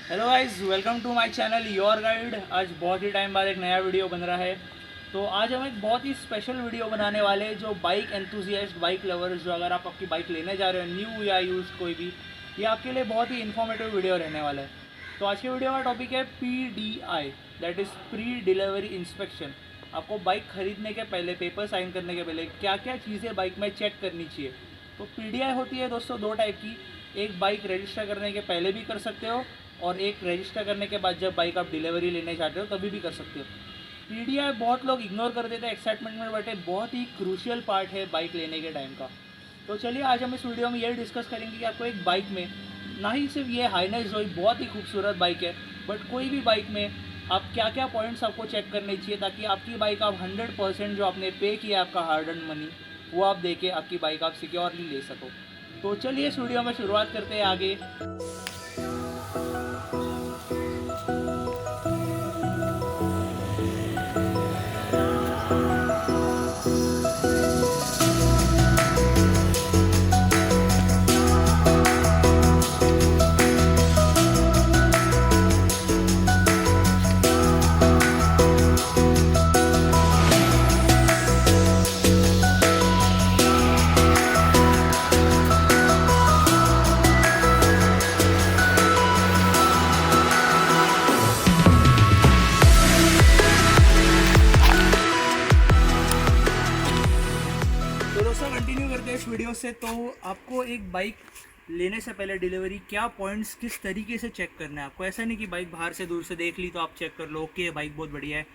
Hello guys, welcome to my channel your guide. आज बहुत ही time बाद एक नया वीडियो बन रहा है। तो आज हम एक बहुत ही स्पेशल वीडियो बनाने वाले हैं जो बाइक एंथुसियास्ट, बाइक लवर्स, जो अगर आप आपकी बाइक लेने जा रहे हो न्यू या यूज्ड कोई भी, ये आपके लिए बहुत ही इन्फॉर्मेटिव वीडियो रहने वाला है। तो आज के वीडियो का टॉपिक है PDI, that is pre delivery inspection. आपको बाइक खरीदने के पहले, पेपर साइन करने के पहले क्या क्या चीज़ें बाइक में चेक करनी चाहिए। तो PDI होती है दोस्तों दो टाइप की। एक बाइक रजिस्टर करने के पहले भी कर सकते हो और एक रजिस्टर करने के बाद जब बाइक आप डिलीवरी लेने जाते हो तभी भी कर सकते हो। PDI बहुत लोग इग्नोर कर देते हैं एक्साइटमेंट में, बट बहुत ही क्रूशियल पार्ट है बाइक लेने के टाइम का। तो चलिए आज हम इस वीडियो में यही डिस्कस करेंगे कि आपको एक बाइक में, ना ही सिर्फ ये हाइनस जो बहुत ही खूबसूरत बाइक है, बट कोई भी बाइक में आप क्या क्या पॉइंट्स आपको चेक करने चाहिए ताकि आपकी बाइक आप 100% जो आपने पे किया आपका हार्ड अर्न मनी, वो आप दे के आपकी बाइक आप सिक्योरली ले सको। तो चलिए इस वीडियो में शुरुआत करते हैं आगे। तो दोस्तों कंटिन्यू करते हैं इस वीडियो से। तो आपको एक बाइक लेने से पहले डिलीवरी क्या पॉइंट्स किस तरीके से चेक करना है। आपको ऐसा नहीं कि बाइक बाहर से दूर से देख ली तो आप चेक कर लो ओके बाइक बहुत बढ़िया है,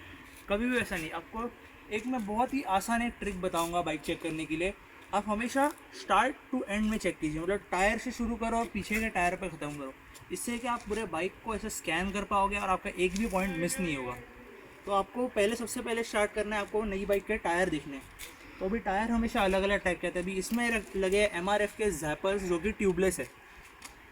कभी भी ऐसा नहीं। आपको एक मैं बहुत ही आसान एक ट्रिक बताऊंगा बाइक चेक करने के लिए। आप हमेशा स्टार्ट टू एंड में चेक कीजिए, मतलब टायर से शुरू करो और पीछे के टायर पर ख़त्म करो। इससे कि आप पूरे बाइक को ऐसे स्कैन कर पाओगे और आपका एक भी पॉइंट मिस नहीं होगा। तो आपको सबसे पहले स्टार्ट करना है, आपको नई बाइक के टायर देखने हैं। तो अभी टायर हमेशा अलग अलग टाइप के आते हैं। अभी इसमें लगे MRF के जैपर्स जो कि ट्यूबलेस है।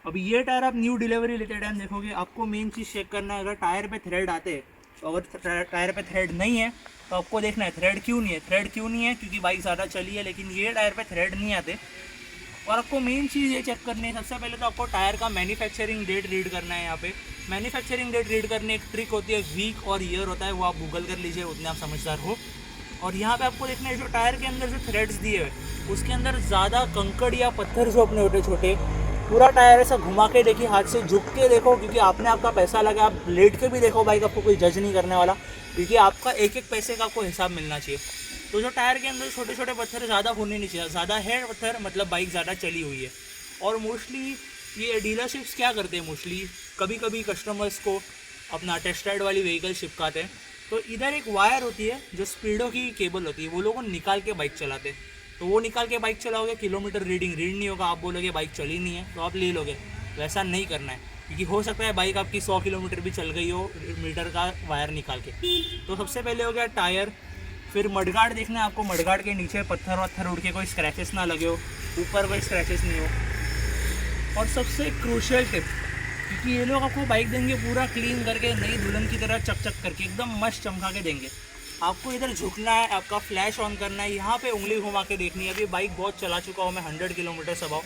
अभी ये टायर आप न्यू डिलीवरी लेते टाइम देखोगे, आपको मेन चीज़ चेक करना है अगर टायर पे थ्रेड आते हैं। तो अगर टायर पे थ्रेड नहीं है तो आपको देखना है थ्रेड क्यों नहीं है। थ्रेड क्यों नहीं है? क्योंकि बाइक ज़्यादा चली है, लेकिन ये टायर पे थ्रेड नहीं आते। और आपको मेन चीज़ ये चेक करनी है, सबसे पहले तो आपको टायर का मैन्युफैक्चरिंग डेट रीड करना है। यहाँ पे मैन्युफैक्चरिंग डेट रीड करने एक ट्रिक होती है, वीक और ईयर होता है, वो आप गूगल कर लीजिए, उतने आप समझदार हो। और यहाँ पे आपको देखना है जो टायर के अंदर जो थ्रेड्स दिए हुए उसके अंदर ज़्यादा कंकड़ या पत्थर जो अपने होते छोटे, पूरा टायर ऐसा घुमा के देखिए, हाथ से झुक के देखो, क्योंकि आपने आपका पैसा लगा। आप लेट के भी देखो बाइक, आपको कोई जज नहीं करने वाला, क्योंकि आपका एक एक पैसे का आपको हिसाब मिलना चाहिए। तो जो टायर के अंदर छोटे छोटे पत्थर ज़्यादा होने नहीं चाहिए, ज़्यादा है पत्थर मतलब बाइक ज़्यादा चली हुई है। और मोस्टली ये डीलरशिप्स क्या करते हैं, मोस्टली कभी कभी कस्टमर्स को अपना टेस्ट राइड वाली व्हीकल चिपकाते हैं। तो इधर एक वायर होती है जो स्पीडो की केबल होती है, वो लोगों निकाल के बाइक चलाते हैं। तो वो निकाल के बाइक चलाओगे, किलोमीटर रीड नहीं होगा, आप बोलोगे बाइक चली नहीं है तो आप ले लोगे। वैसा नहीं करना है, क्योंकि हो सकता है बाइक आपकी 100 किलोमीटर भी चल गई हो मीटर का वायर निकाल के। तो सबसे पहले हो गया टायर। फिर मडगार्ड देखना है आपको, मडगार्ड के नीचे पत्थर वत्थर उड़ के कोई स्क्रैचेस ना लगे हो, ऊपर कोई स्क्रैचेस नहीं हो। और सबसे क्रूशियल टिप, क्योंकि ये लोग आपको बाइक देंगे पूरा क्लीन करके, नई दुल्हन की तरह चक चक करके एकदम मस्त चमका के देंगे। आपको इधर झुकना है, आपका फ्लैश ऑन करना है, यहाँ पे उंगली घुमा के देखनी है। अभी बाइक बहुत चला चुका हूँ मैं, 100 किलोमीटर अबाउ,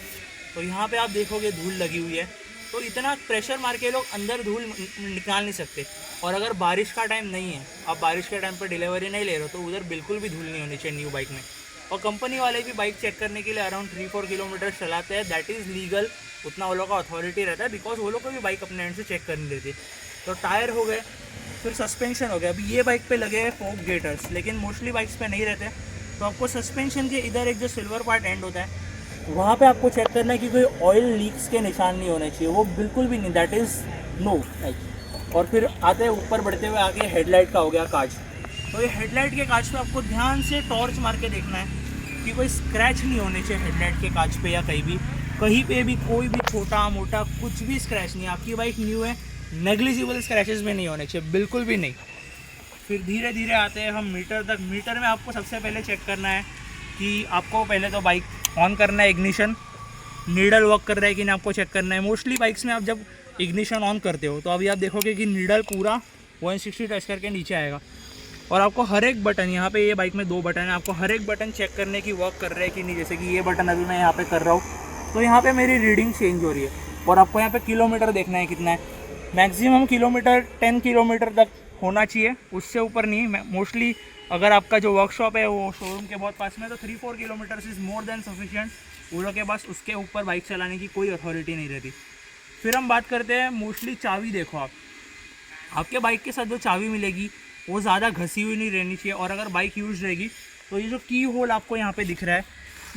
तो यहाँ पे आप देखोगे धूल लगी हुई है। तो इतना प्रेशर मार के लोग अंदर धूल निकाल नहीं सकते। और अगर बारिश का टाइम नहीं है, आप बारिश के टाइम पर डिलीवरी नहीं ले रहे हो, तो उधर बिल्कुल भी धूल नहीं होनी चाहिए न्यू बाइक में। और कंपनी वाले भी बाइक चेक करने के लिए अराउंड 3-4 किलोमीटर चलाते हैं, दैट इज़ लीगल, उतना वो लोग का अथॉरिटी रहता है, बिकॉज वो लोग को भी बाइक अपने एंड से चेक करनी रहती है। तो टायर हो गए, फिर सस्पेंशन हो गया। अभी ये बाइक पे लगे हैं फोक गेटर्स, लेकिन मोस्टली बाइक्स पे नहीं रहते। तो आपको सस्पेंशन के इधर एक जो सिल्वर पार्ट एंड होता है, वहाँ पे आपको चेक करना है कि कोई ऑयल लीक्स के निशान नहीं होने चाहिए, वो बिल्कुल भी नहीं, दैट इज़ नो लाइक। और फिर आते ऊपर बढ़ते हुए आगे हेडलाइट का हो गया कांच। तो ये हेडलाइट के कांच पे आपको ध्यान से टॉर्च मार के देखना है कि कोई स्क्रैच नहीं होने चाहिए हेडलाइट के कांच पे, या कहीं पे भी कोई भी छोटा मोटा कुछ भी स्क्रैच नहीं। आपकी बाइक न्यू है, नेग्लिजिबल स्क्रैचेस भी नहीं होने चाहिए, बिल्कुल भी नहीं। फिर धीरे धीरे आते हैं हम मीटर तक। मीटर में आपको सबसे पहले चेक करना है कि आपको पहले तो बाइक ऑन करना है, इग्निशन नीडल वर्क कर रहा है कि नहीं आपको चेक करना है। मोस्टली बाइक्स में आप जब इग्निशन ऑन करते हो तो अभी आप देखोगे कि नीडल पूरा 160 टच करके नीचे आएगा। और आपको हर एक बटन, यहाँ पे ये बाइक में 2 बटन है, आपको हर एक बटन चेक करने की वर्क कर रहा है कि नहीं। जैसे कि ये बटन अभी मैं यहाँ पे कर रहा हूँ, तो यहाँ पे मेरी रीडिंग चेंज हो रही है। और आपको यहाँ पे किलोमीटर देखना है कितना है, मैक्सिमम किलोमीटर 10 किलोमीटर तक होना चाहिए, उससे ऊपर नहीं। मोस्टली अगर आपका जो वर्कशॉप है वो शोरूम के बहुत पास में है तो 3-4 kilometre is more than sufficient. वो लोग के पास उसके ऊपर बाइक चलाने की कोई अथॉरिटी नहीं रहती। फिर हम बात करते हैं मोस्टली चाबी। देखो आपके बाइक के साथ जो चाबी मिलेगी वो ज़्यादा घसी हुई नहीं रहनी चाहिए, और अगर बाइक यूज रहेगी तो ये जो की होल आपको यहाँ पे दिख रहा है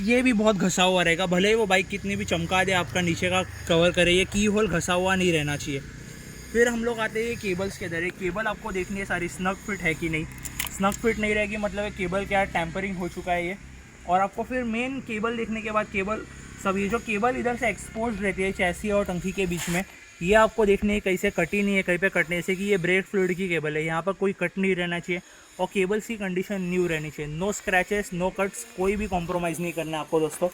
ये भी बहुत घसा हुआ रहेगा। भले ही वो बाइक कितनी भी चमका दे आपका नीचे का कवर करे, ये की होल घसा हुआ नहीं रहना चाहिए। फिर हम लोग आते हैं केबल्स के अंदर। ये केबल आपको देखनी है सारी स्नग फिट है कि नहीं। स्नग फिट नहीं रहेगी मतलब केबल क्या टैम्परिंग हो चुका है ये। और आपको फिर मेन केबल देखने के बाद केबल सब ये जो केबल इधर से एक्सपोज रहती है चैसी और टंकी के बीच में, ये आपको देखनी है कहीं से कटी नहीं है, कहीं पे कटने से कि ये ब्रेक फ्लूइड की केबल है, यहाँ पर कोई कट नहीं रहना चाहिए। और केबल्स की कंडीशन न्यू रहनी चाहिए, नो स्क्रैचेस नो कट्स, कोई भी कॉम्प्रोमाइज़ नहीं करना है आपको दोस्तों।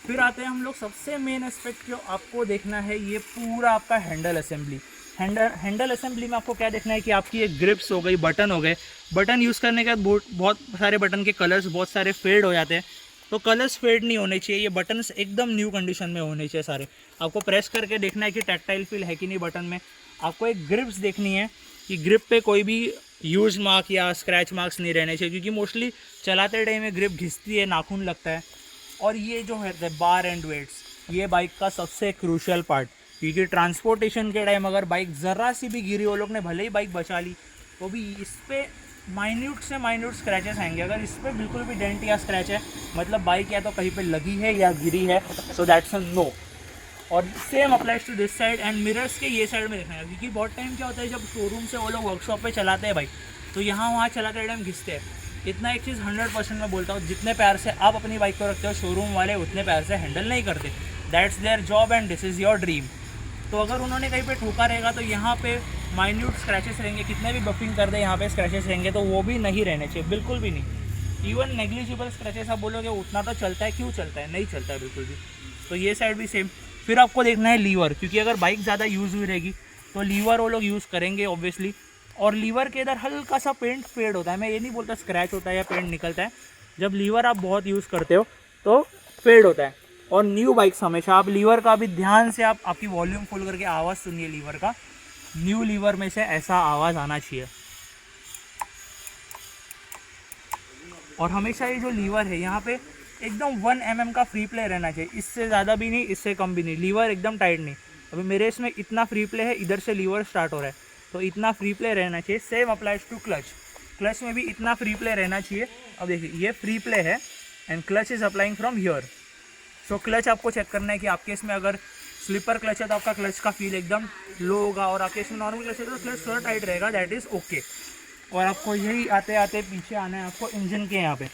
फिर आते हैं हम लोग सबसे मेन एस्पेक्ट जो आपको देखना है, ये पूरा आपका हैंडल असेंबली। हैंडल असेंबली में आपको क्या देखना है कि आपकी एक ग्रिप्स हो गई, बटन हो गए। बटन यूज़ करने के बाद बहुत सारे बटन के कलर्स बहुत सारे फेड हो जाते हैं, तो कलर्स फेड नहीं होने चाहिए। ये बटन्स एकदम न्यू कंडीशन में होने चाहिए सारे। आपको प्रेस करके देखना है कि टैक्टाइल फील है कि नहीं बटन में। आपको एक ग्रिप्स देखनी है कि ग्रिप पे कोई भी यूज मार्क या स्क्रैच मार्क्स नहीं रहने चाहिए, क्योंकि मोस्टली चलाते टाइम में ग्रिप घिसती है, नाखून लगता है। और ये जो है बार एंड वेट्स, ये बाइक का सबसे क्रूशियल पार्ट, क्योंकि ट्रांसपोर्टेशन के टाइम अगर बाइक ज़रा सी भी गिरी, वो लोग ने भले ही बाइक बचा ली तो भी इस पर माइन्यूट से माइन्यूट स्क्रैचेस आएंगे। अगर इस पर बिल्कुल भी डेंट या स्क्रैच है मतलब बाइक या तो कहीं पे लगी है या गिरी है, सो दैट्स अ नो। और same applies to this side and mirrors के ये साइड में देखना है, क्योंकि बहुत टाइम क्या होता है जब शोरूम से वो लोग वर्कशॉप पे चलाते हैं बाइक, तो यहाँ वहाँ चलाते टाइम घिसते हैं। इतना एक चीज़ 100% मैं बोलता हूँ, जितने प्यार से आप अपनी बाइक को रखते हो शोरूम वाले उतने प्यार से हैंडल नहीं करते। That's their job and this is your dream. तो अगर उन्होंने कहीं पे ठोका रहेगा तो यहाँ पे माइन्यूट स्क्रैचेस रहेंगे, कितने भी बफिंग कर दे यहाँ पे स्क्रैचेस रहेंगे, तो वो भी नहीं रहने चाहिए, बिल्कुल भी नहीं। इवन नेग्लिजिबल स्क्रैचेस आप बोलोगे उतना तो चलता है, क्यों चलता है, नहीं चलता है बिल्कुल भी। तो ये साइड भी सेम। फिर आपको देखना है लीवर, क्योंकि अगर बाइक ज़्यादा यूज़ हुई रहेगी तो लीवर वो लोग यूज़ करेंगे ऑब्वियसली। और लीवर के इधर हल्का सा पेंट फेड होता है, मैं ये नहीं बोलता स्क्रैच होता है या पेंट निकलता है, जब लीवर आप बहुत यूज़ करते हो तो फेड होता है। और न्यू बाइक्स हमेशा आप लीवर का भी ध्यान से आप आपकी वॉल्यूम फुल करके आवाज़ सुनिए लीवर का। न्यू लीवर में से ऐसा आवाज़ आना चाहिए। और हमेशा ये जो लीवर है यहाँ पे एकदम 1 mm का फ्री प्ले रहना चाहिए, इससे ज़्यादा भी नहीं इससे कम भी नहीं। लीवर एकदम टाइट नहीं, अभी मेरे इसमें इतना फ्री प्ले है, इधर से लीवर स्टार्ट हो रहा है तो इतना फ्री प्ले रहना चाहिए। Same applies to clutch, clutch में भी इतना फ्री प्ले रहना चाहिए। अब देखिए ये फ्री प्ले है and clutch is applying from here. So clutch आपको चेक करना है कि आपके इसमें अगर स्लीपर क्लच है तो आपका क्लच का फील एकदम लो होगा, और आपके इसमें नॉर्मल क्लच है तो क्लच थोड़ा टाइट रहेगा, दैट इज़ ओके। और आपको यही आते आते पीछे आना है आपको इंजन के यहाँ पे।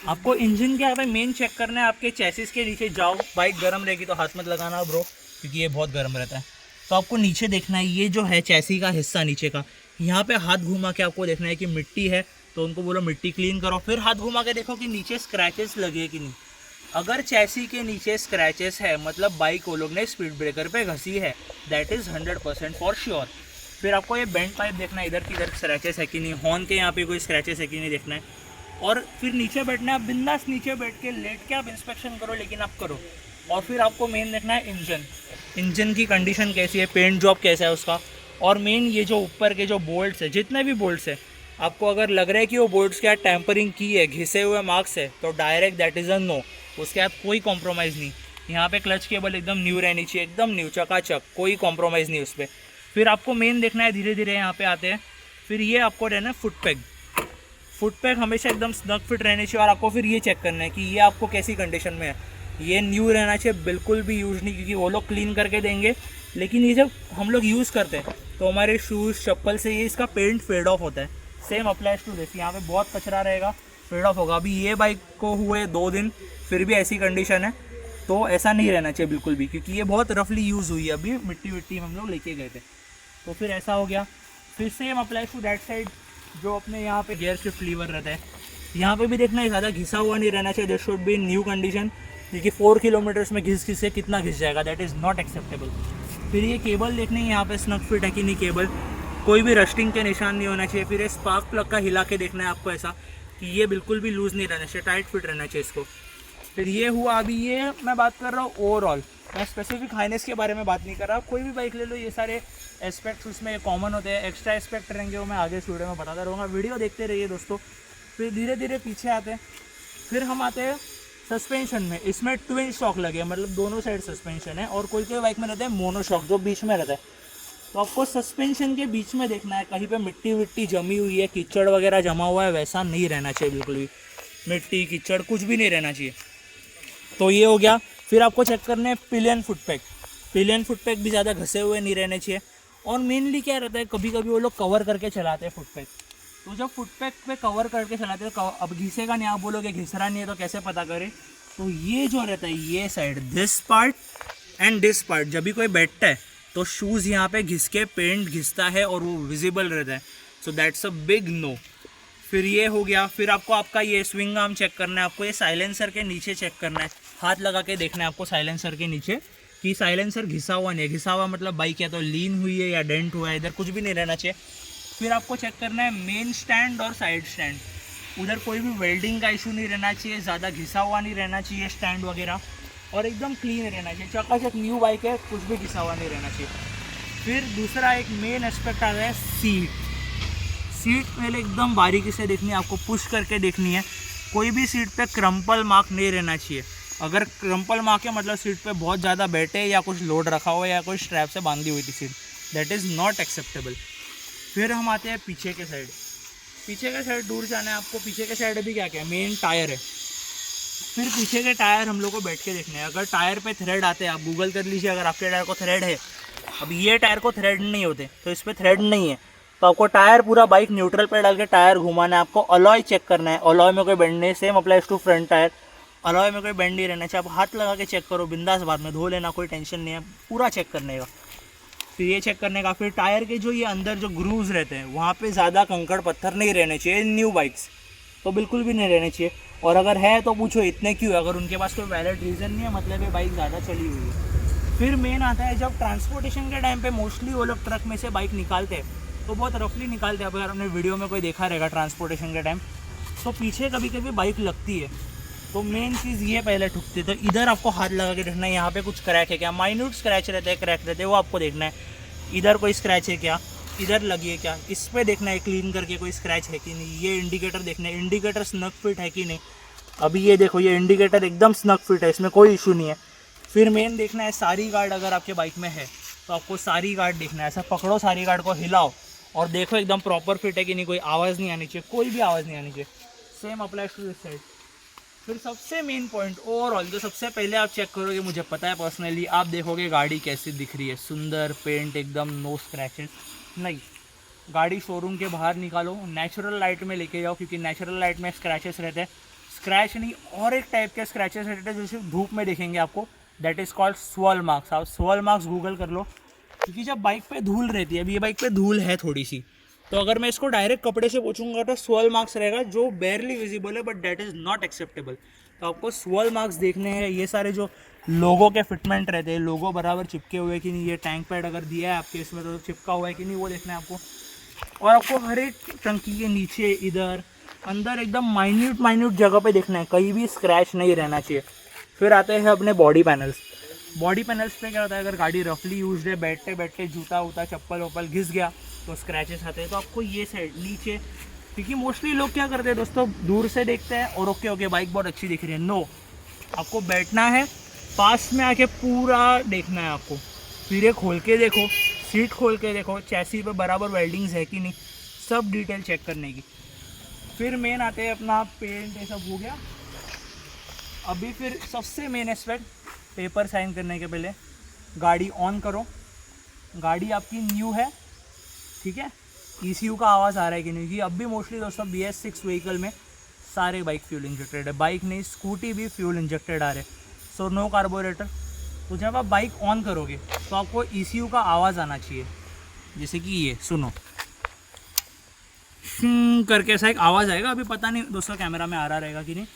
आपको इंजन के यहाँ पे मेन चेक करना है, आपके चैसिस के नीचे जाओ। बाइक गर्म रहेगी तो हाथ मत लगाना ब्रो, क्योंकि ये बहुत गर्म रहता है। तो आपको नीचे देखना है, ये जो है चैसी का हिस्सा नीचे का, यहाँ पे हाथ घुमा के आपको देखना है कि मिट्टी है तो उनको बोलो मिट्टी क्लीन करो। फिर हाथ घुमा के देखो कि नीचे स्क्रैचेस लगे कि नहीं। अगर चैसी के नीचे स्क्रैचेस है मतलब बाइक वो लोग ने स्पीड ब्रेकर पे घसी है, दैट इज़ 100% फॉर श्योर। फिर आपको ये बेंड पाइप देखना है, इधर की इधर स्क्रैचेस है कि नहीं, हॉर्न के यहाँ पे कोई स्क्रैचेस है कि नहीं देखना है। और फिर नीचे बैठना है, बिंदास नीचे बैठ के लेट के आप इंस्पेक्शन करो, लेकिन आप करो। और फिर आपको मेन देखना है इंजन की कंडीशन कैसी है, पेंट जॉब कैसा है उसका। और मेन ये जो ऊपर के जो बोल्ट्स है, जितने भी बोल्ट्स है, आपको अगर लग रहा है कि वो बोल्ट्स क्या टैम्परिंग की है, घिसे हुए मार्क्स है, तो direct that is a no. उसके बाद कोई कॉम्प्रोमाइज़ नहीं। यहाँ पे क्लच केबल एकदम न्यू रहनी चाहिए, एकदम न्यू चकाचक, कोई कॉम्प्रोमाइज़ नहीं उस पर। फिर आपको मेन देखना है, धीरे धीरे यहाँ पे आते हैं, फिर ये आपको रहना है फुट पैग हमेशा एकदम स्नग फिट रहने चाहिए। और आपको फिर ये चेक करना है कि ये आपको कैसी कंडीशन में है, ये न्यू रहना चाहिए, बिल्कुल भी यूज़ नहीं, क्योंकि वो लोग क्लीन करके देंगे, लेकिन ये जब हम लोग यूज़ करते हैं तो हमारे शूज़ चप्पल से ये इसका पेंट फेड ऑफ होता है। सेम अप्लाइज टू दिस, यहाँ पे बहुत कचरा रहेगा, फेड ऑफ होगा। अभी ये बाइक को हुए 2 दिन फिर भी ऐसी कंडीशन है, तो ऐसा नहीं रहना चाहिए बिल्कुल भी, क्योंकि ये बहुत रफली यूज़ हुई है, अभी मिट्टी हम लोग लेके गए थे, तो फिर ऐसा हो गया। फिर same applies to that side, जो अपने यहाँ पे गियर शिफ्ट लीवर रहता है, यहाँ पे भी देखना है ज़्यादा घिसा हुआ नहीं रहना चाहिए, this should be new condition, क्योंकि 4 किलोमीटर्स में घिस के कितना घिस जाएगा, दैट इज़ नॉट एक्सेप्टेबल। फिर ये केबल देखनी है यहाँ पे स्नग फिट है कि नहीं केबल, कोई भी रस्टिंग के निशान नहीं होना चाहिए। फिर ये स्पार्क प्लग का हिला के देखना है आपको ऐसा कि ये बिल्कुल भी लूज़ नहीं रहना चाहिए, टाइट फिट रहना चाहिए इसको। फिर ये हुआ, अभी ये मैं बात कर रहा हूँ ओवरऑल, मैं स्पेसिफिक हाइनेस के बारे में बात नहीं कर रहा। कोई भी बाइक ले लो, ये सारे एस्पेक्ट्स उसमें कॉमन होते हैं, एक्स्ट्रा एस्पेक्ट रहेंगे वो मैं आगे इस वीडियो में बताता रहूँगा, वीडियो देखते रहिए दोस्तों। फिर धीरे धीरे पीछे आते हैं, फिर हम आते हैं सस्पेंशन में। इसमें ट्विन शॉक लगे, मतलब दोनों साइड सस्पेंशन है, और कोई कोई बाइक में रहता है मोनो शॉक जो बीच में रहता है। तो आपको सस्पेंशन के बीच में देखना है, कहीं पे मिट्टी विट्टी जमी हुई है, कीचड़ वगैरह जमा हुआ है, वैसा नहीं रहना चाहिए, बिल्कुल भी मिट्टी कीचड़ कुछ भी नहीं रहना चाहिए। तो ये हो गया। फिर आपको चेक करना है पिलियन फुटपैक। पिलियन फुटपैक भी ज़्यादा घसे हुए नहीं रहने चाहिए। और मेनली क्या रहता है, कभी कभी वो लोग कवर करके चलाते हैं फुटपैक, तो जब फुटपैक पे कवर करके चलाते हैं, अब घिसेगा नहीं, आप बोलोगे घिस रहा नहीं है तो कैसे पता करें। तो ये जो रहता है, ये side, this part and this part, जब भी कोई बैठता है तो शूज़ यहाँ पे घिस के पेंट घिसता है और वो विजिबल रहता है, so that's a big no. फिर ये हो गया। फिर आपको आपका ये स्विंग आर्म चेक करना है, आपको ये साइलेंसर के नीचे चेक करना है, हाथ लगा के देखना है आपको साइलेंसर के नीचे कि साइलेंसर घिसा हुआ नहीं है। घिसा हुआ मतलब बाइक या तो लीन हुई है या डेंट हुआ है, इधर कुछ भी नहीं रहना चाहिए। फिर आपको चेक करना है मेन स्टैंड और साइड स्टैंड, उधर कोई भी वेल्डिंग का इशू नहीं रहना चाहिए, ज़्यादा घिसा हुआ नहीं रहना चाहिए स्टैंड वगैरह, और एकदम क्लीन रहना चाहिए। चकाचक न्यू बाइक है, कुछ भी घिसा हुआ नहीं रहना चाहिए। फिर दूसरा एक मेन एस्पेक्ट आ गया है सीट। सीट पहले एकदम बारीकी से देखनी है, आपको पुश करके देखनी है, कोई भी सीट पे क्रम्पल मार्क नहीं रहना चाहिए। अगर क्रम्पल मार्क है मतलब सीट पे बहुत ज़्यादा बैठे या कुछ लोड रखा हुआ या कोई स्ट्रैप से बांधी हुई थी seat, that is not acceptable. फिर हम आते हैं पीछे के साइड। पीछे के साइड दूर जाना है आपको। पीछे के साइड अभी क्या क्या है, मेन टायर है। फिर पीछे के टायर हम लोग को बैठ के देखने हैं। अगर टायर पे थ्रेड आते हैं, आप गूगल कर लीजिए, अगर आपके टायर को थ्रेड है, अब ये टायर को थ्रेड नहीं होते तो इस पर थ्रेड नहीं है, तो आपको टायर पूरा बाइक न्यूट्रल पे डाल के टायर घुमाना है। आपको अलॉय चेक करना है, अलॉय में कोई बेंड नहीं, same applies to front tyre, alloy में कोई बेंड नहीं रहना चाहिए। आप हाथ लगा के चेक करो बिंदास, बाद में धो लेना, कोई टेंशन नहीं है, पूरा चेक करने का। फिर ये चेक करने का, फिर टायर के जो ये अंदर जो ग्रूव्स रहते हैं वहाँ पे ज़्यादा कंकड़ पत्थर नहीं रहने चाहिए, न्यू बाइक्स तो बिल्कुल भी नहीं रहने चाहिए। और अगर है तो पूछो इतने क्यों, अगर उनके पास कोई वैलिड रीज़न नहीं है, मतलब ये बाइक ज़्यादा चली हुई है। फिर मेन आता है जब ट्रांसपोर्टेशन के टाइम पे मोस्टली वो लोग ट्रक में से बाइक निकालते हैं तो बहुत रफली निकालते हैं। अगर हमने वीडियो में कोई देखा रहेगा ट्रांसपोर्टेशन के टाइम, तो पीछे कभी कभी बाइक लगती है, तो मेन चीज़ ये पहले ठुकती है। तो इधर आपको हाथ लगा के देखना है, यहाँ पे कुछ क्रैक है क्या, माइन्यूट स्क्रैच रहते हैं, क्रैक रहते हैं, वो आपको देखना है। इधर कोई स्क्रैच है क्या, इधर लगी है क्या, इस पर देखना है क्लीन करके कोई स्क्रैच है कि नहीं। ये इंडिकेटर देखना है, इंडिकेटर स्नग फिट है कि नहीं। अभी ये देखो, ये इंडिकेटर एकदम स्नग फिट है, इसमें कोई इशू नहीं है। फिर मेन देखना है सारी गार्ड, अगर आपके बाइक में है तो आपको सारी गार्ड देखना है। ऐसा पकड़ो, सारी गार्ड को हिलाओ और देखो एकदम प्रॉपर फिट है कि नहीं, कोई आवाज़ नहीं आनी चाहिए, कोई भी आवाज़ नहीं आनी चाहिए। Same applies to this side. फिर सबसे मेन पॉइंट ओवरऑल जो सबसे पहले आप चेक करोगे, मुझे पता है पर्सनली, आप देखोगे गाड़ी कैसी दिख रही है, सुंदर पेंट एकदम, नो स्क्रैचेस नहीं। गाड़ी शोरूम के बाहर निकालो, नेचुरल लाइट में लेके जाओ, क्योंकि नेचुरल लाइट में स्क्रैचेस रहते हैं। स्क्रैच नहीं, और एक टाइप के स्क्रैचेस रहते हैं जो सिर्फ धूप में देखेंगे आपको, that is called swirl marks. आप स्वॉल मार्क्स गूगल कर लो, क्योंकि जब बाइक पे धूल रहती है, अभी ये बाइक पे धूल है थोड़ी सी, तो अगर मैं इसको डायरेक्ट कपड़े से पोंछूंगा तो स्वॉल मार्क्स रहेगा जो बेयरली विजिबल है, but that is not acceptable. तो आपको स्वॉल मार्क्स देखने हैं। ये सारे जो लोगों के फिटमेंट रहते हैं, लोगो बराबर चिपके हुए कि नहीं, ये टैंक पैड अगर दिया है आपके इसमें तो चिपका हुआ है कि नहीं, वो देखना है आपको। और आपको हर एक टंकी के नीचे, इधर अंदर एकदम माइन्यूट जगह पे देखना है, कहीं भी स्क्रैच नहीं रहना चाहिए। फिर आते हैं अपने बॉडी पैनल्स। बॉडी पैनल्स पे क्या होता है, अगर गाड़ी रफली यूज्ड है, बैठते बैठते जूता वूता चप्पल वप्पल घिस गया तो स्क्रैचेस आते हैं। तो आपको ये साइड नीचे, क्योंकि मोस्टली लोग क्या करते हैं दोस्तों, दूर से देखते हैं और ओके बाइक बहुत अच्छी दिख रही है, नो, आपको बैठना है, पास में आके पूरा देखना है आपको। फिर ये खोल के देखो, सीट खोल के देखो, चैसी पे बराबर वेल्डिंग्स है कि नहीं, सब डिटेल चेक करने की। फिर मेन आते हैं अपना पेंट, ये सब हो गया। अभी फिर सबसे मेन एस्पेक्ट, पेपर साइन करने के पहले गाड़ी ऑन करो। गाड़ी आपकी न्यू है, ठीक है, ECU का आवाज़ आ रहा है कि नहीं, क्योंकि अब भी मोस्टली दोस्तों BS6 व्हीकल में सारे बाइक फ्यूल इंजेक्टेड है, बाइक नहीं स्कूटी भी फ्यूल इंजेक्टेड आ रहे, सो नो कार्बोरेटर। तो जब आप बाइक ऑन करोगे तो आपको ECU का आवाज़ आना चाहिए, जैसे कि ये सुनो करके ऐसा एक आवाज़ आएगा। अभी पता नहीं दोस्तों कैमरा में आ रहा रहेगा कि नहीं।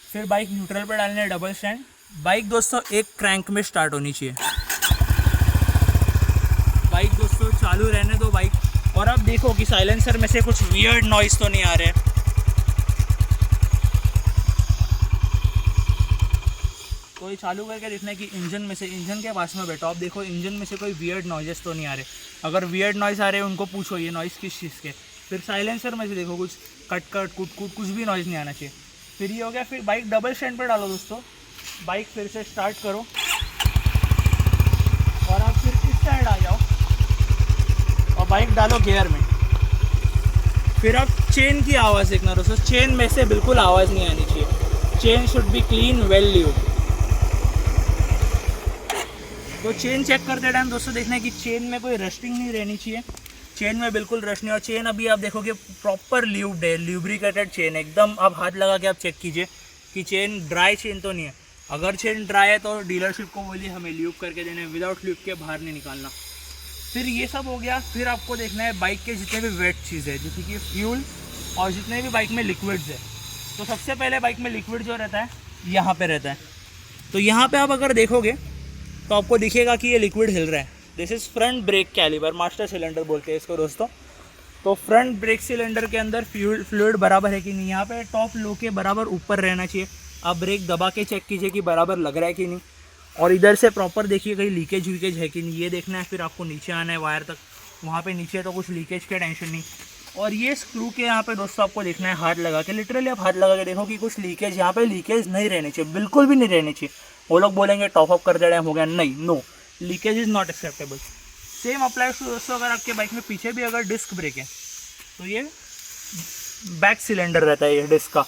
फिर बाइक न्यूट्रल पर डालने, डबल स्टैंड। बाइक दोस्तों एक क्रैंक में स्टार्ट होनी चाहिए, बाइक दोस्तों चालू रहने दो बाइक। और अब देखो कि साइलेंसर में से कुछ वियर्ड नॉइज़ तो नहीं आ रहे। तो ये चालू करके देखना है कि इंजन में से, इंजन के पास में बैठो, आप देखो इंजन में से कोई वियर्ड नॉइजेस तो नहीं आ रहे। अगर वियर्ड नॉइज़ आ रहे हैं उनको पूछो ये नॉइज़ किस चीज़ के। फिर साइलेंसर में से देखो कुछ कट कट कुट कुट कुछ भी नॉइज़ नहीं आना चाहिए। फिर ये हो गया। फिर बाइक डबल स्टैंड पर डालो दोस्तों, बाइक फिर से स्टार्ट करो और आप फिर इस साइड आ जाओ और बाइक डालो गियर में। फिर आप चेन की आवाज़ देखना दोस्तों, चेन में से बिल्कुल आवाज़ नहीं आनी चाहिए। Chain should be clean well lubed. तो चेन चेक करते टाइम दोस्तों देखना है कि चेन में कोई रस्टिंग नहीं रहनी चाहिए। चेन में बिल्कुल रश नहीं, और चेन अभी आप देखोगे प्रॉपर ल्यूब्ड है, ल्यूब्रिकेटेड चेन एकदम। आप हाथ लगा के आप चेक कीजिए कि चेन ड्राई चेन तो नहीं है। अगर चेन ड्राई है तो डीलरशिप को बोलिए हमें ल्यूब करके देना है, विदाउट ल्यूब के बाहर नहीं निकालना। फिर ये सब हो गया। फिर आपको देखना है बाइक के जितने भी वेट चीज़ है, जैसे कि फ्यूल और जितने भी बाइक में लिक्विड्स है। तो सबसे पहले बाइक में लिक्विड जो रहता है यहाँ पे रहता है। तो यहाँ पे आप अगर देखोगे तो आपको दिखेगा कि ये लिक्विड हिल रहा है। This is front brake caliper, master cylinder बोलते हैं इसको दोस्तों। तो फ्रंट ब्रेक सिलेंडर के अंदर फ्लूइड बराबर है कि नहीं, यहाँ पे टॉप लो के बराबर ऊपर रहना चाहिए। आप ब्रेक दबा के चेक कीजिए कि बराबर लग रहा है कि नहीं, और इधर से प्रॉपर देखिए कहीं लीकेज वीकेज है कि नहीं, ये देखना है। फिर आपको नीचे आना है वायर तक, वहाँ पे नीचे तो कुछ लीकेज का टेंशन नहीं। और ये स्क्रू के यहाँ पे दोस्तों आपको देखना है हाथ लगा के, लिटरली आप हाथ लगा के देखो कि कुछ लीकेज, यहाँ पे लीकेज नहीं रहनी चाहिए, बिल्कुल भी नहीं रहनी चाहिए। वो लोग बोलेंगे टॉप अप करते टाइम हो गया, नहीं, no, leakage is not acceptable. Same apply to दोस्तों अगर आपके बाइक में पीछे भी अगर डिस्क ब्रेक है तो ये बैक सिलेंडर रहता है ये डिस्क का।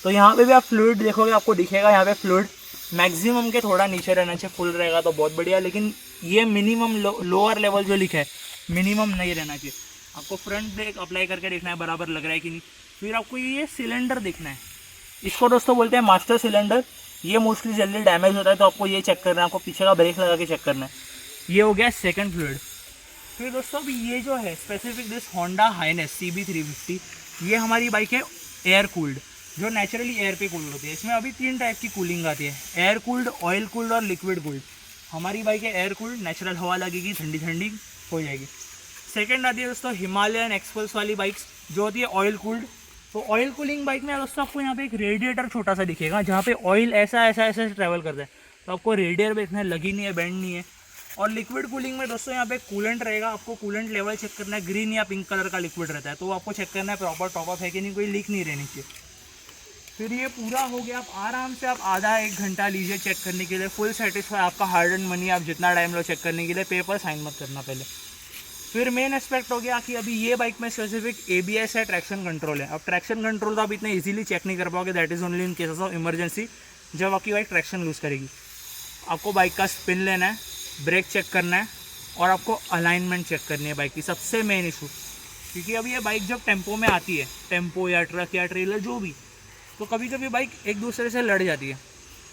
तो यहाँ पे भी आप फ्लूइड देखोगे, आपको दिखेगा यहाँ पे फ्लूइड मैक्सिमम के थोड़ा नीचे रहना चाहिए। फुल रहेगा तो बहुत बढ़िया, लेकिन ये मिनिमम लोअर लेवल जो लिखा है मिनिमम नहीं रहना चाहिए। आपको फ्रंट ब्रेक अप्लाई करके देखना है बराबर लग रहा है कि नहीं। फिर आपको ये सिलेंडर देखना है, इसको दोस्तों बोलते हैं मास्टर सिलेंडर। ये मोस्टली जल्दी डैमेज होता है, तो आपको ये चेक करना है, आपको पीछे का ब्रेक लगा के चेक करना है। ये हो गया सेकंड फ्लूइड। फिर दोस्तों अभी ये जो है specific this Honda highness CB350, ये हमारी बाइक है एयर कूल्ड, जो नेचुरली एयर पे कूल्ड होती है। इसमें अभी 3 टाइप की कूलिंग आती है, एयर कूल्ड, ऑयल कूल्ड और लिक्विड कूल्ड। हमारी बाइक है एयर कूल्ड, नेचुरल हवा लगेगी, ठंडी ठंडी हो जाएगी। सेकंड आती है दोस्तों हिमालयन एक्सपल्स वाली बाइक्स, जो होती है ऑयल कूल्ड। तो ऑयल कूलिंग बाइक में दोस्तों आपको यहाँ पे एक रेडिएटर छोटा सा दिखेगा, जहाँ पे ऑयल ऐसा ऐसा ऐसा ट्रैवल करता है। तो आपको रेडिएटर देखना है, लगी नहीं है, बैंड नहीं है। और लिक्विड कूलिंग में दोस्तों यहाँ पे कूलेंट रहेगा, आपको कूलेंट लेवल चेक करना है। ग्रीन या पिंक कलर का लिक्विड रहता है, तो आपको चेक करना है प्रॉपर टॉपअप है कि नहीं, कोई लीक नहीं रहनी चाहिए। फिर ये पूरा हो गया। आप आराम से आप आधा 1 घंटा लीजिए चेक करने के लिए, फुल सेटिस्फाई, आपका हार्ड एंड मनी। आप जितना टाइम लो चेक करने के लिए, पेपर साइन मत करना पहले। फिर मेन एस्पेक्ट हो गया कि अभी ये बाइक में स्पेसिफिक ABS है, ट्रैक्शन कंट्रोल है। अब ट्रैक्शन कंट्रोल तो आप इतने इजीली चेक नहीं कर पाओगे, that is only in cases of emergency, जब आपकी बाइक ट्रैक्शन लूज़ करेगी। आपको बाइक का स्पिन लेना है, ब्रेक चेक करना है, और आपको अलाइनमेंट चेक करनी है बाइक की, सबसे मेन इशू। क्योंकि अभी ये बाइक जब टेम्पो में आती है, टेम्पो या ट्रक या ट्रेलर जो भी, तो कभी कभी बाइक एक दूसरे से लड़ जाती है,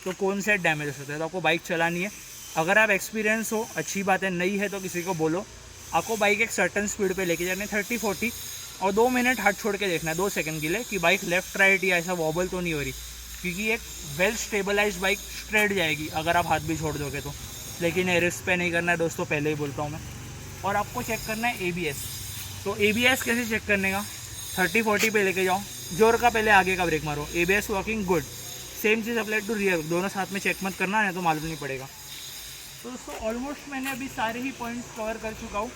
तो कौन से डैमेज हो सकता है। तो आपको बाइक चलानी है, अगर आप एक्सपीरियंस हो, अच्छी बात है, नहीं है तो किसी को बोलो। आपको बाइक एक सर्टन स्पीड पे लेके जाना है, 30-40, और 2 मिनट हाथ छोड़ के देखना है 2 सेकंड के लिए कि बाइक लेफ्ट राइट या ऐसा वॉबल तो नहीं हो रही। क्योंकि एक वेल स्टेबलाइज्ड बाइक स्ट्रेट जाएगी अगर आप हाथ भी छोड़ दोगे तो, लेकिन ये रिस्क पे नहीं करना है दोस्तों, पहले ही बोलता हूँ मैं। और आपको चेक करना है ABS। तो ABS कैसे चेक करने का, 30-40 पे लेके जाओ, जोर का पहले आगे का ब्रेक मारो, ABS वर्किंग गुड। सेम चीज़ अप्लाई टू रियर, दोनों साथ में चेक मत करना है तो मालूम नहीं पड़ेगा। तो दोस्तों ऑलमोस्ट मैंने अभी सारे ही पॉइंट्स कवर कर चुका हूँ,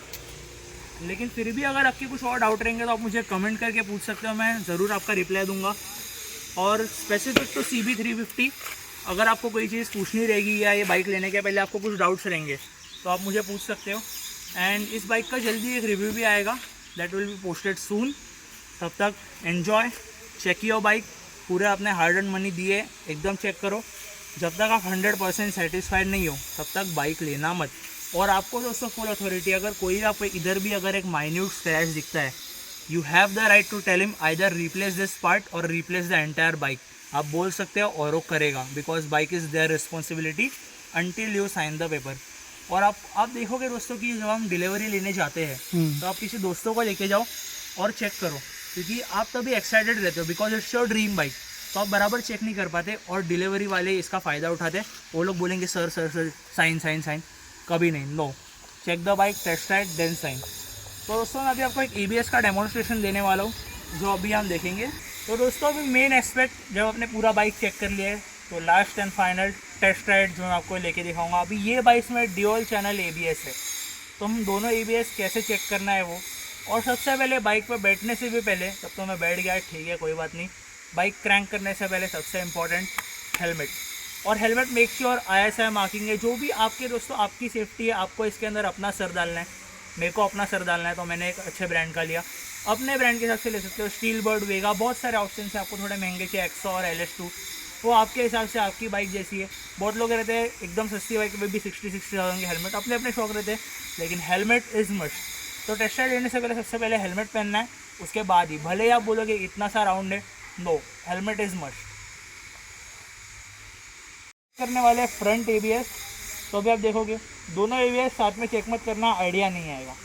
लेकिन फिर भी अगर आपके कुछ और डाउट रहेंगे तो आप मुझे कमेंट करके पूछ सकते हो, मैं ज़रूर आपका रिप्लाई दूंगा। और स्पेसिफिक तो CB350 अगर आपको कोई चीज़ पूछनी रहेगी या ये बाइक लेने के पहले आपको कुछ डाउट्स रहेंगे तो आप मुझे पूछ सकते हो। एंड इस बाइक का जल्दी एक रिव्यू भी आएगा, दैट विल बी पोस्टेड सून। तब तक एन्जॉय, चेक योर बाइक, पूरे अपने हार्ड एंड मनी दिए एकदम चेक करो। जब तक आप 100% सेटिस्फाइड नहीं हो तब तक बाइक लेना मत। और आपको दोस्तों फुल अथॉरिटी, अगर कोई आपको इधर भी अगर एक माइन्यूट स्क्रैच दिखता है, you have the right to tell him either replace this part और रिप्लेस द एंटायर बाइक। आप बोल सकते हो और वो करेगा, because bike is their responsibility until you sign the paper. और आप देखोगे दोस्तों कि जब हम डिलीवरी लेने जाते हैं तो आप किसी दोस्तों को लेके जाओ और चेक करो, क्योंकि आप तभी एक्साइटेड रहते हो because it's your dream bike. तो आप बराबर चेक नहीं कर पाते और डिलीवरी वाले इसका फ़ायदा उठाते। वो लोग बोलेंगे sir sir sir sign sign sign, कभी नहीं, no, check the bike, test ride, then sign. तो दोस्तों मैं अभी आपको एक ABS का डेमोन्स्ट्रेशन देने वाला हूँ जो अभी हम देखेंगे। तो दोस्तों अभी मेन एस्पेक्ट, जब आपने पूरा बाइक चेक कर लिया है तो last and final test ride जो मैं आपको लेके दिखाऊंगा। अभी ये बाइक में ड्यूल चैनल ABS है, तो हम दोनों ABS कैसे चेक करना है वो। और सबसे पहले बाइक पर बैठने से भी पहले, तब तो मैं बैठ गया ठीक है कोई बात नहीं, बाइक क्रैंक करने से पहले सबसे इम्पॉर्टेंट हेलमेट। और helmet make sure ISI marking है। जो भी आपके दोस्तों आपकी सेफ्टी है, आपको इसके अंदर अपना सर डालना है। मेरे को अपना सर डालना है तो मैंने एक अच्छे ब्रांड का लिया। अपने ब्रांड के हिसाब से ले सकते हो, स्टील बर्ड, वेगा, बहुत सारे ऑप्शन है। आपको थोड़े महंगे चाहिए एक्सो और LS2, वो आपके हिसाब से आपकी बाइक जैसी है। बहुत लोग रहते हैं एकदम सस्ती बाइक में भी 60,000 के हेलमेट, अपने अपने शौक रहते हैं, लेकिन हेलमेट इज़ मस्ट। तो टेस्ट राइड लेने से पहले सबसे पहले हेलमेट पहनना है, उसके बाद ही भले ही आप बोलोगे इतना सा राउंड है, नो, हेलमेट इज़ मस्ट। करने वाले फ्रंट ABS, तो अभी आप देखोगे दोनों ABS साथ में चेक मत करना, आइडिया नहीं आएगा।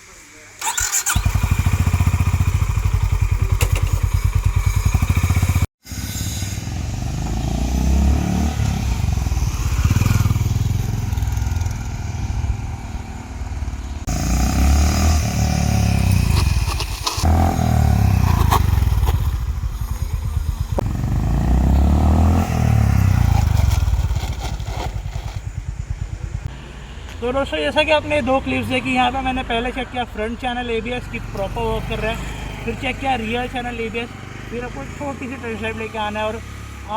तो दोस्तों जैसा कि आपने दो क्लिप्स देखी, यहाँ पे मैंने पहले चेक किया फ्रंट चैनल ABS की प्रॉपर वर्क कर रहा है, फिर चेक किया रियर चैनल ABS, फिर आपको छोटी सी टेस्ट ड्राइव लेके आना है और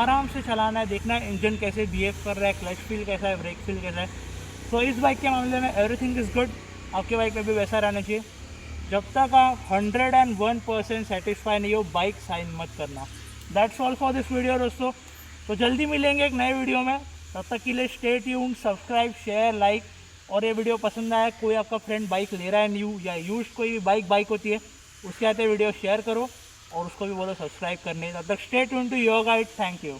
आराम से चलाना है, देखना है इंजन कैसे बिहेव कर रहा है, क्लच फील कैसा है, ब्रेक फील कैसा है। तो इस बाइक के मामले में एवरीथिंग इज़ गुड। आपके बाइक में भी वैसा रहना चाहिए। जब तक आप 101% सेटिस्फाई नहीं हो, बाइक साइन मत करना। That's all for this video दोस्तों। तो जल्दी मिलेंगे एक नए वीडियो में, तब तक के लिए stay tuned, subscribe, share, like. और ये वीडियो पसंद आया, कोई आपका फ्रेंड बाइक ले रहा है न्यू या यूज कोई भी बाइक होती है, उसके आते वीडियो शेयर करो और उसको भी बोलो सब्सक्राइब करने। तब तक stay tuned to your guide. Thank you.